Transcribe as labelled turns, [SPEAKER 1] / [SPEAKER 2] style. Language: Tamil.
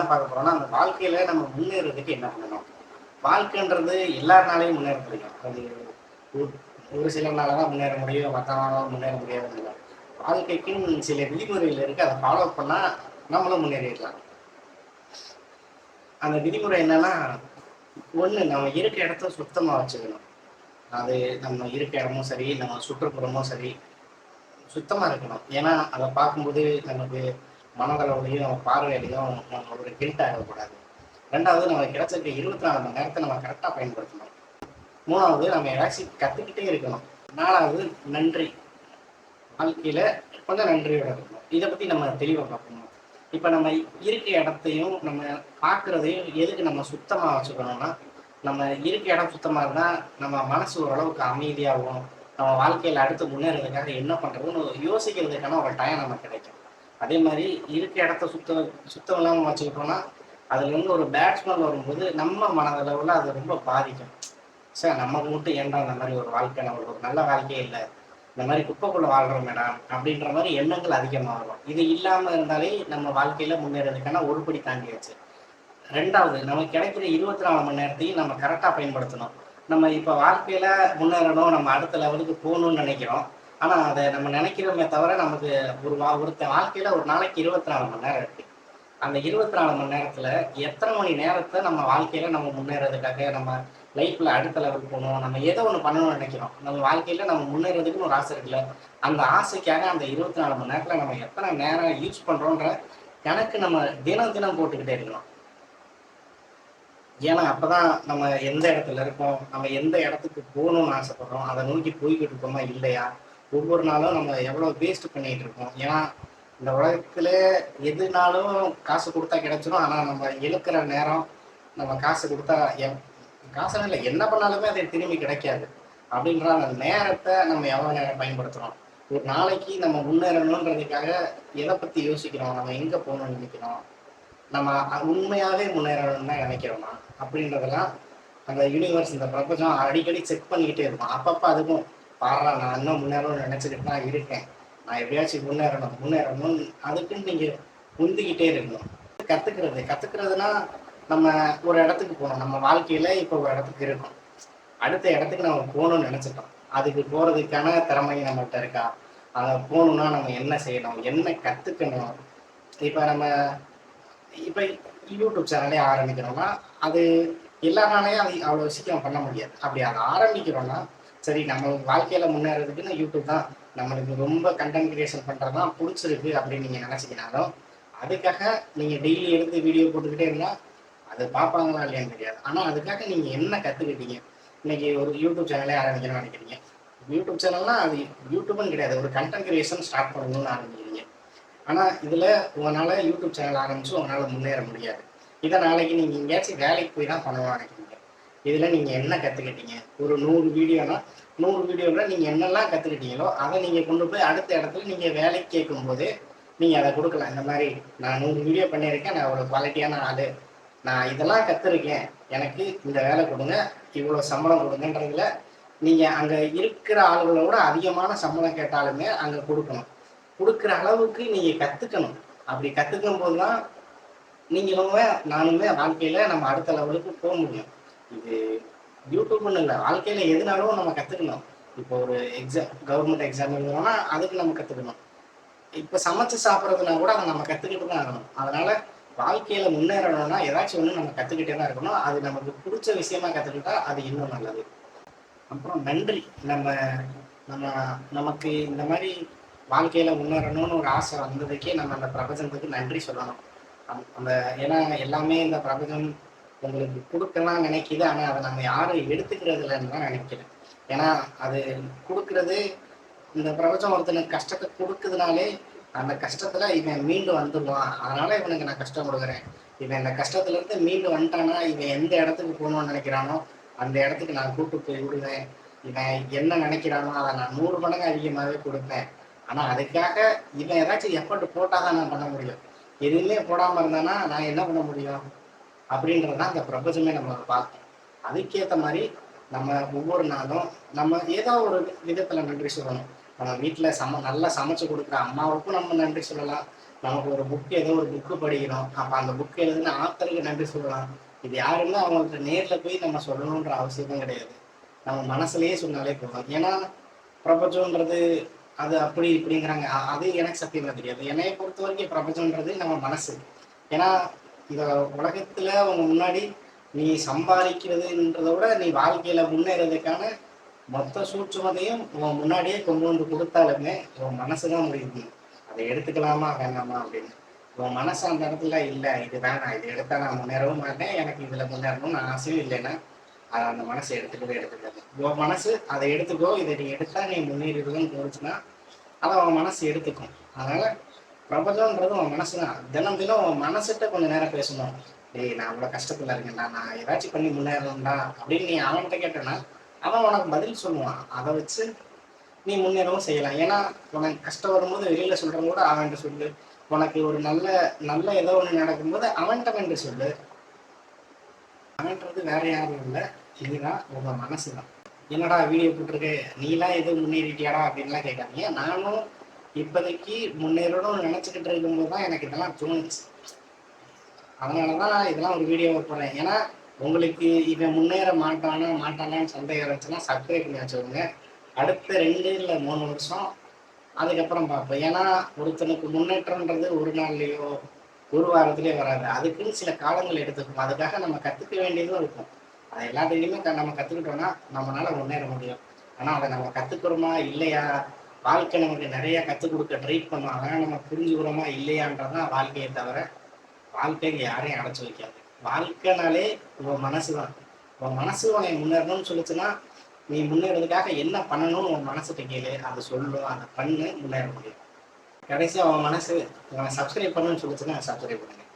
[SPEAKER 1] பார்க்க போறோம்னா, அந்த வாழ்க்கையில நம்ம முன்னேறதுக்கு என்ன பண்ணணும்? வாழ்க்கைன்றது எல்லார்னாலயும் முன்னேற முடியும். அது ஒரு ஒரு சிலர்னால தான் முன்னேற முடியும், மத்தவங்களால முன்னேற முடியாதுன்னு இல்ல. வாழ்க்கைக்குன்னு சில விதிமுறைகள் இருக்கு. அத ஃபாலோ பண்ணா நம்மளும் முன்னேறிடலாம். அந்த விதிமுறை என்னன்னா, 1 நம்ம இருக்க இடத்த சுத்தமா வச்சுக்கணும். அது நம்ம இருக்க இடமும் சரி, நம்ம சுற்றுப்புறமும் சரி, சுத்தமா இருக்கணும். ஏன்னா, அத பார்க்கும்போது நமக்கு மனதளவுலயும், நம்ம பார்வையிலயும் நம்ம ஒரு கில்ட் ஆகக்கூடாது. 2வது நமக்கு கிடைச்சிருக்க 24 மணி நேரத்த நம்ம கரெக்ட்டா பயன்படுத்தணும். 3வது நம்ம ஏதாச்சும் கத்துக்கிட்டே இருக்கணும். 4வது நன்றி. வாழ்க்கையில கொஞ்சம் நன்றியோட இருக்கணும். இத பத்தி நம்ம தெளிவா பார்க்கணும். இப்ப நம்ம இருக்க இடத்தையும், நம்ம பார்க்கிறதையும் எதுக்கு நம்ம சுத்தமா வச்சுக்கணும்னா, நம்ம இருக்க இடம் சுத்தமா இருந்தா, நம்ம மனசு ஓரளவுக்கு அமைதியாவும், நம்ம வாழ்க்கையில அடுத்து முன்னேறதுக்காக என்ன பண்றதுன்னு யோசிக்கிறதுக்கான ஒரு டைம் நமக்கு கிடைக்கும். அதே மாரி இருக்க இடத்த சுத்தம் இல்லாம வச்சுக்கிட்டோம்னா, அதுலேருந்து ஒரு பேட் ஸ்மெல் வரும்போது, நம்ம மனதளவுல அது ரொம்ப பாதிக்கும். நமக்கு மட்டும் ஏன்டா இந்த மாரி ஒரு வாழ்க்கை, நம்மளுக்கு ஒரு நல்ல வாழ்க்கையே இல்ல. இந்த மாரி குப்பைக்குள்ள வாழ்றோமேடா! அப்படின்ற மாரி எண்ணங்கள் அதிகமா வரும். இது இல்லாம இருந்தாலே நம்ம வாழ்க்கையில முன்னேறதுக்கான ஒரு படி தாண்டியாச்சு. 2வது நமக்கு கிடைக்கிற 24 மணி நேரத்தையும் நம்ம கரெக்ட்டா பயன்படுத்தணும். நம்ம இப்ப வாழ்க்கையில முன்னேறணும், நம்ம அடுத்த லெவலுக்கு போணும்னு நெனைக்கிறோம். ஆனா, அத நம்ம நெனைக்கிறோமே தவிர, நமக்கு ஒருத்தன் வாழ்க்கையில ஒரு நாளைக்கு 24 மணி நேரம் இருக்கு. அந்த 24 மணி நேரத்துல எத்தன மணி நேரத்த நம்ம வாழ்க்கையில நம்ம முன்னேறதுக்காக, நம்ம லைஃப்ல அடுத்த லெவல் போணும், நம்ம ஏதோ ஒண்ணு பண்ணணும்னு நெனைக்கிறோம். நம்ம வாழ்க்கையில நம்ம முன்னேறதுக்குன்னு ஒரு ஆசை இருக்குல்ல. அந்த ஆசைக்காக அந்த 24 மணி நேரத்துல நம்ம எத்தன நேரம் யூஸ் பண்றோன்ற கணக்கு நம்ம தினம் தினம் போட்டுக்கிட்டே இருக்கணும். ஏன்னா, அப்பதான் நம்ம எந்த இடத்துல இருக்கோம், நம்ம எந்த இடத்துக்கு போணும்னு ஆசைப்படுறோம், அத நோக்கி போய்க்கிட்டு இருக்கோமா இல்லையா? ஒவ்வொரு நாளும் நம்ம எவ்வளோ வேஸ்ட் பண்ணிட்டு இருக்கோம். ஏன்னா, இந்த உலகத்திலே எதுனாலும் காசு குடுத்தா கிடைச்சிரும். ஆனா, நம்ம இழக்கிற நேரம், நம்ம காசு குடுத்தா காசுன்னு இல்ல, என்ன பண்ணாலுமே அது திரும்பி கிடைக்காது. அப்படின்ற அந்த நேரத்த நம்ம எவ்வளோ நேரம் பயன்படுத்துறோம்? ஒரு நாளைக்கு நம்ம முன்னேறணுன்றதுக்காக எத பத்தி யோசிக்கிறோம்? நம்ம எங்க போணும்னு நினைக்கிறோம்? நம்ம உண்மையாவே முன்னேறணும்னு தான் நினைக்கிறோமா? அப்படின்றதெல்லாம் அந்த யூனிவர்ஸ், இந்த பிரபஞ்சம் அடிக்கடி செக் பண்ணிக்கிட்டே இருக்கும். அப்பப்ப அதுக்கும் பாருடா, நான் இன்னும் முன்னேறணும்னு நினைச்சுக்கிட்டு தான் இருக்கேன். நான் எப்படியாச்சும் முன்னேறணும். அதுக்குன்னு நீங்க உந்திக்கிட்டே இருக்கணும். கத்துக்கிறதுனா நம்ம ஒரு இடத்துக்கு போகணும். நம்ம வாழ்க்கையில இப்போ ஒரு இடத்துக்கு இருக்கோம். அடுத்த இடத்துக்கு நம்ம போகணும்னு நினைச்சிட்டோம். அதுக்கு போறதுக்கான திறமை நம்மள்ட்ட இருக்கா? அங்க போகணும்னா நம்ம என்ன செய்யணும்? என்ன கத்துக்கணும்? இப்ப நம்ம இப்ப யூடியூப் சேனலே ஆரம்பிக்கிறோம்னா, அது எல்லாராலயும் அது அவ்வளோ சீக்கிரம் பண்ண முடியாது. அப்படி அத ஆரம்பிக்கிறோம்னா, சரி நம்ம வாழ்க்கையில முன்னேறதுக்குன்னு யூடியூப் தான் நம்மளுக்கு ரொம்ப கன்டென்ட் கிரியேஷன் பண்றது தான் புடிச்சிருக்கு அப்படின்னு நீங்க நினைச்சீங்கனாலும், அதுக்காக நீங்க டெய்லி எடுத்து வீடியோ போட்டுக்கிட்டே இருந்தா, அது பார்ப்பாங்களா இல்லையான்னு தெரியாது. ஆனா அதுக்காக நீங்க என்ன கத்துக்கிட்டீங்க? இன்னைக்கு ஒரு யூடியூப் சேனலே ஆரம்பிக்கணும்னு நினைக்கிறீங்க. யூடியூப் சேனல்னா அது யூடியூப்ன்னு கிடையாது. ஒரு கன்டென்ட் கிரியேஷன் ஸ்டார்ட் பண்ணணும்னு ஆரம்பிக்கிறீங்க. ஆனா, இதுல உங்கனால யூடியூப் சேனல் ஆரம்பிச்சு உங்கனால முன்னேற முடியாது. இத நாளைக்கு நீங்க எங்கேயாச்சும் வேலைக்கு போய் தான் பண்ணணும்னு நினைக்கிறீங்க. இதுல நீங்க என்ன கத்துக்கிட்டீங்க? ஒரு 100 வீடியோனா, 100 வீடியோல நீங்க என்னெல்லாம் கத்துக்கிட்டீங்களோ, அத நீங்க கொண்டு போய் அடுத்த இடத்துல நீங்க வேலைக்கு கேட்கும்போது, நீங்க அத குடுக்கலாம். இந்த மாரி நான் 100 வீடியோ பண்ணியிருக்கேன். நான் ஒரு குவாலிட்டியான ஆளு. நான் இதெல்லாம் கத்துருக்கேன். எனக்கு இந்த வேலை குடுங்க. இவ்வளோ சம்பளம் குடுங்கன்றதுல, நீங்க அங்க இருக்கிற ஆளுகளோட அதிகமான சம்பளம் கேட்டாலுமே அங்க குடுக்கணும். குடுக்குற அளவுக்கு நீங்க கத்துக்கணும். அப்படி கத்துக்கும்போது தான் நீங்களுமே, நானுமே வாழ்க்கையில நம்ம அடுத்த லெவலுக்கு முடியும். இது யூடியூப்ன்னு இல்ல. வாழ்க்கையில எதுனாலும் நம்ம கத்துக்கணும். இப்போ ஒரு கவர்மெண்ட் எக்ஸாம் எழுதுறோம்னா, அதுக்கு நம்ம கத்துக்கணும். இப்ப சமைச்சு சாப்பிடுறதுனா கூட அத நம்ம கத்துக்கிட்டு தான் ஆகணும். அதனால வாழ்க்கையில முன்னேறணும்னா, ஏதாச்சும் ஒண்ணு நம்ம கத்துக்கிட்டே தான் இருக்கணும். அது நமக்கு புடிச்ச விஷயமா கத்துக்கிட்டா, அது இன்னும் நல்லது. அப்புறம் நன்றி. நம்ம நம்ம நமக்கு இந்த மாரி வாழ்க்கையில முன்னேறணும்னு ஒரு ஆசை வந்ததுக்கே நம்ம அந்த பிரபஞ்சத்துக்கு நன்றி சொல்லணும். அந்த ஏன்னா எல்லாமே இந்த பிரபஞ்சம் உங்களுக்கு குடுக்கலாம் நினைக்குது. ஆனா, அத நம்ம யாரும் எடுத்துக்கிறது இல்லன்னு தான் நினைக்கிறேன். ஏன்னா, அது குடுக்குறது, இந்த பிரபஞ்சம் ஒருத்தனுக்கு கஷ்டத்த குடுக்குதுனாலே, அந்த கஷ்டத்துல இவன் மீண்டு வந்துருவான். அதனால இவனுக்கு நான் கஷ்டம் குடுக்குறேன். இவன் இந்த கஷ்டத்துலருந்து மீண்டு வந்துட்டான்னா, இவன் எந்த இடத்துக்கு போணும்னு நினைக்கிறானோ, அந்த இடத்துக்கு நான் கூட்டு போய் விடுவேன். இவன் என்ன நினைக்கிறானோ, அத நான் 100 மடங்கு அதிகமாவே குடுப்பேன். ஆனா, அதுக்காக இவன் ஏதாச்சும் எஃபோர்ட் போட்டா தான் நான் பண்ண முடியும். எதுவுமே போடாம இருந்தான்னா, நான் என்ன பண்ண முடியும்? அப்படின்றது தான் அந்த பிரபஞ்சமே நம்மள பார்க்கும். அதுக்கேத்த மாரி நம்ம ஒவ்வொரு நாளும் நம்ம ஏதோ ஒரு விதத்துல நன்றி சொல்லணும். நம்ம வீட்ல நல்லா சமைச்சு குடுக்குற அம்மாவுக்கும் நம்ம நன்றி சொல்லலாம். நமக்கு ஒரு புக் ஏதோ ஒரு புக்கு படிக்கிறோம், அப்போ அந்த புக் எழுதுன ஆத்தருக்கு நன்றி சொல்லலாம். இது யாருன்னா அவங்கள்ட்ட நேரில் போய் நம்ம சொல்லணுன்ற அவசியமும் கிடையாது, நம்ம மனசுலயே சொன்னாலே போதும். ஏன்னா பிரபஞ்சம்ன்றது அது அப்படி இப்படிங்கிறாங்க, அது எனக்கு சத்தியமா தெரியாது. என்னைய பொறுத்த வரைக்கும் பிரபஞ்சம்ன்றது நம்ம மனசு. ஏன்னா இந்த உலகத்துல அவங்க முன்னாடி நீ சம்பாதிக்கிறதுன்றத விட நீ வாழ்க்கையில முன்னேறதுக்கான மொத்த சூட்சுமதையும் உன் முன்னாடியே கொண்டு வந்து கொடுத்தாலுமே உன் மனசுதான் முடியுது அதை எடுத்துக்கலாமா வேணாமா அப்படின்னு. உன் மனசு அந்த இடத்துல இல்லை இது வேணாம், இது எடுத்தா நான் முன்னேறவும் மாட்டேன், எனக்கு இதுல முன்னேறணும்னு ஆசையும் இல்லைன்னா அதை அந்த மனசை எடுத்துக்காது. உன் மனசு அதை எடுத்துக்கோ, இதை நீ எடுத்தா நீ முன்னேறிடுவேன்னு தோணுச்சுன்னா அதை அவன் மனசு எடுத்துக்கும். அதனால பிரபஞ்சம்ன்றது உன் மனசு தான். தினம் தினம் உன் மனசுகிட்ட கொஞ்சம் நேரம் பேசணும். டேய் நான் அவ்வளோ கஷ்டத்துல இருக்கேன்டா, நான் ஏதாச்சும் பண்ணி முன்னேறணும்டா அப்படின்னு நீ அவன்கிட்ட கேட்டேன்னா அவன் உனக்கு பதில் சொல்லுவான். அதை வச்சு நீ முன்னேறவும் செய்யலாம். ஏன்னா உனக்கு கஷ்டம் வரும்போது வெளியில சொல்றவங்க கூட அவன்கிட்ட சொல்லு, உனக்கு ஒரு நல்ல நல்ல ஏதோ ஒன்று நடக்கும்போது அவன்கிட்ட வந்து சொல்லு. அவன்றது வேற யாரும் இல்லை, இதுதான் உங்க மனசு தான். என்னடா வீடியோ போட்டிருக்கு, நீலாம் எதுவும் முன்னேறிட்டியாடா அப்படின்லாம் கேட்காதீங்க. நானும் இப்போதைக்கு முன்னேறணும்னு நினச்சிக்கிட்டு இருக்கும்போது தான் எனக்கு இதெல்லாம் தோணுச்சு. அதனால தான் இதெல்லாம் ஒரு வீடியோவை போடுறேன். ஏன்னா உங்களுக்கு இவன் முன்னேற மாட்டானான்னு சந்தேகம் இருந்துச்சுன்னா சப்ஸ்கிரைப் பண்ணி வச்சுக்கோங்க. அடுத்த 2 இல்லை 3 வருஷம் அதுக்கப்புறம் பார்ப்போம். ஏன்னா ஒருத்தனுக்கு முன்னேற்றம்ன்றது ஒரு நாள்லேயோ ஒரு வாரத்திலேயோ வராது, அதுக்குன்னு சில காலங்கள் எடுத்துக்கும். அதுக்காக நம்ம கற்றுக்க வேண்டியதும் இருக்கும். அது எல்லாத்தையுமே நம்ம கற்றுக்கிட்டோம்னா நம்மளால முன்னேற முடியும். ஆனால் அதை நம்ம கற்றுக்குறோமா இல்லையா, வாழ்க்கை நமக்கு நிறைய கற்றுக் கொடுக்க ட்ரை பண்ணோம், அதனால் நம்ம புரிஞ்சுக்கிறோமா இல்லையான்றதான் வாழ்க்கையை தவிர வாழ்க்கைக்கு யாரையும் அடைச்சி வைக்காது. வாழ்க்கைனாலே உன் மனசு தான். உன் மனசு உன்னை முன்னேறணும்னு சொல்லிச்சுன்னா நீ முன்னேறதுக்காக என்ன பண்ணணும்னு உன் மனசுகிட்ட கேளு, அதை சொல்லும், அதை பண்ணு, முன்னேற முடியும். கடைசியாக அவன் மனசு உன்னை சப்ஸ்கிரைப் பண்ணுன்னு சொல்லிச்சுன்னா சப்ஸ்கிரைப் பண்ணுங்க.